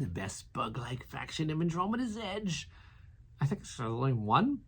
the best bug-like faction of Andromeda's Edge. I think there's only one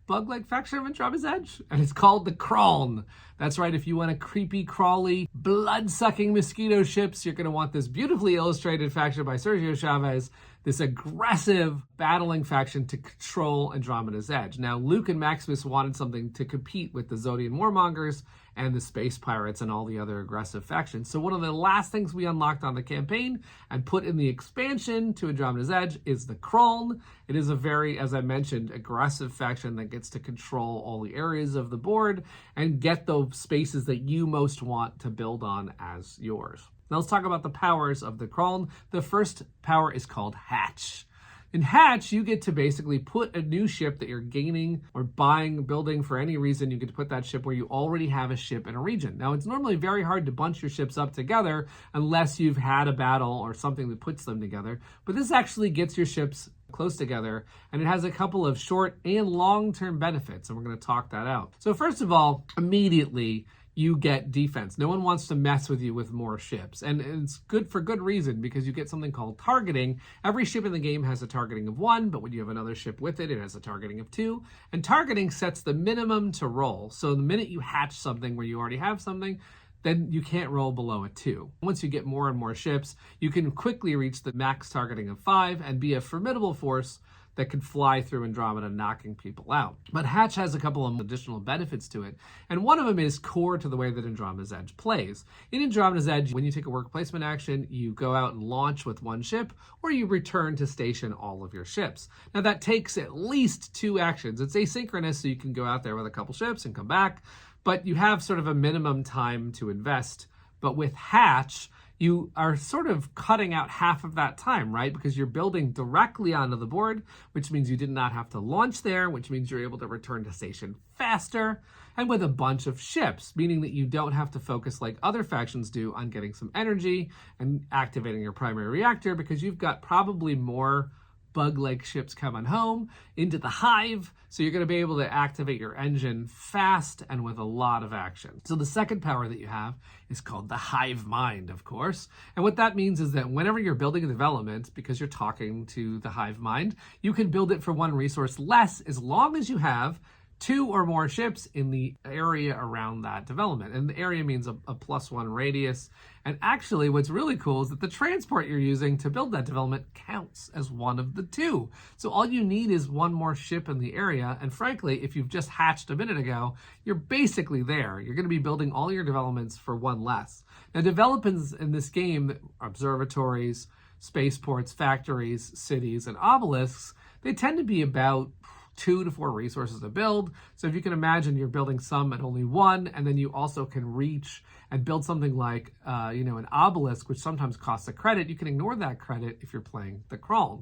bug-like faction of Andromeda's Edge, and it's called the Krawln. That's right, if you want a creepy, crawly, blood-sucking mosquito ships, you're going to want this beautifully illustrated faction by Sergio Chavez, this aggressive, battling faction to control Andromeda's Edge. Now, Luke and Maximus wanted something to compete with the Zodian Warmongers and the Space Pirates and all the other aggressive factions. So one of the last things we unlocked on the campaign and put in the expansion to Andromeda's Edge is the Krawln. It is a very, as I mentioned, aggressive faction that gets to control all the areas of the board and get those spaces that you most want to build on as yours. Now let's talk about the powers of the Krawln. The first power is called Hatch. In Hatch, you get to basically put a new ship that you're gaining or buying, building for any reason. You get to put that ship where you already have a ship in a region. Now, it's normally very hard to bunch your ships up together unless you've had a battle or something that puts them together. But this actually gets your ships close together, and it has a couple of short and long-term benefits, and we're going to talk that out. So first of all, immediately, you get defense. No one wants to mess with you with more ships. And it's good for good reason, because you get something called targeting. Every ship in the game has a targeting of 1, but when you have another ship with it, it has a targeting of 2. And targeting sets the minimum to roll. So the minute you hatch something where you already have something, then you can't roll below a 2. Once you get more and more ships, you can quickly reach the max targeting of 5 and be a formidable force that can fly through Andromeda, knocking people out. But Hatch has a couple of additional benefits to it, and one of them is core to the way that Andromeda's Edge plays. In Andromeda's Edge, when you take a work placement action, you go out and launch with one ship, or you return to station all of your ships. Now that takes at least 2 actions. It's asynchronous, so you can go out there with a couple ships and come back, but you have sort of a minimum time to invest. But with Hatch, you are sort of cutting out half of that time, right? Because you're building directly onto the board, which means you did not have to launch there, which means you're able to return to station faster and with a bunch of ships, meaning that you don't have to focus like other factions do on getting some energy and activating your primary reactor, because you've got probably more bug-like ships coming home into the hive, so you're going to be able to activate your engine fast and with a lot of action. So the second power that you have is called the HIVEMIND, of course. And what that means is that whenever you're building a development, because you're talking to the HIVEMIND, you can build it for 1 resource less as long as you have 2 or more ships in the area around that development. And the area means a +1 radius. And actually, what's really cool is that the transport you're using to build that development counts as one of the 2. So all you need is 1 more ship in the area. And frankly, if you've just hatched a minute ago, you're basically there. You're going to be building all your developments for 1 less. Now, developments in this game, observatories, spaceports, factories, cities, and obelisks, they tend to be about 2 to 4 resources to build. So if you can imagine, you're building some at only 1, and then you also can reach and build something like, an obelisk, which sometimes costs a credit. You can ignore that credit if you're playing the Krawln.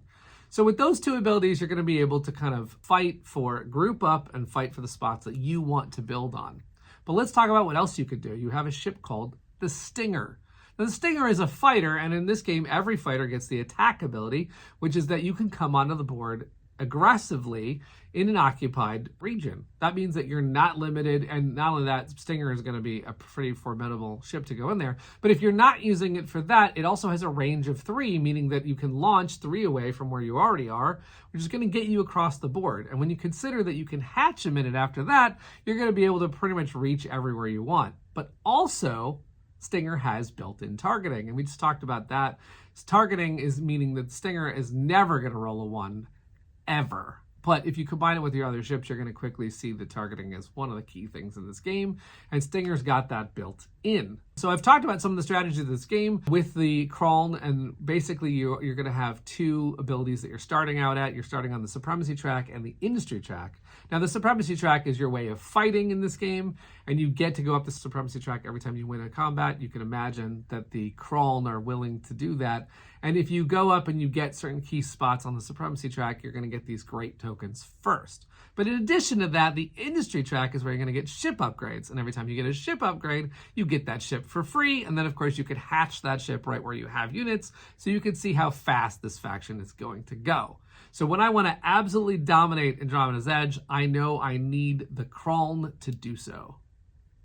So with those 2 abilities, you're going to be able to kind of group up and fight for the spots that you want to build on. But let's talk about what else you could do. You have a ship called the Stinger. Now, the Stinger is a fighter, and in this game, every fighter gets the attack ability, which is that you can come onto the board aggressively in an occupied region. That means that you're not limited, and not only that, Stinger is going to be a pretty formidable ship to go in there, but if you're not using it for that, it also has a range of 3, meaning that you can launch 3 away from where you already are, which is going to get you across the board. And when you consider that you can hatch a minute after that, you're going to be able to pretty much reach everywhere you want. But also, Stinger has built-in targeting, and we just talked about that. Targeting is meaning that Stinger is never going to roll a 1 ever. But if you combine it with your other ships, you're going to quickly see that targeting is one of the key things in this game, and Stinger's got that built in. So I've talked about some of the strategies of this game with the Krawln, and basically you're going to have 2 abilities that you're starting out at. You're starting on the Supremacy track and the Industry track. Now, the Supremacy track is your way of fighting in this game, and you get to go up the Supremacy track every time you win a combat. You can imagine that the Krawln are willing to do that. And if you go up and you get certain key spots on the Supremacy track, you're going to get these great tokens first. But in addition to that, the Industry track is where you're going to get ship upgrades. And every time you get a ship upgrade, you get that ship for free. And then, of course, you could hatch that ship right where you have units, so you can see how fast this faction is going to go. So when I want to absolutely dominate Andromeda's Edge, I know I need the Krawln to do so.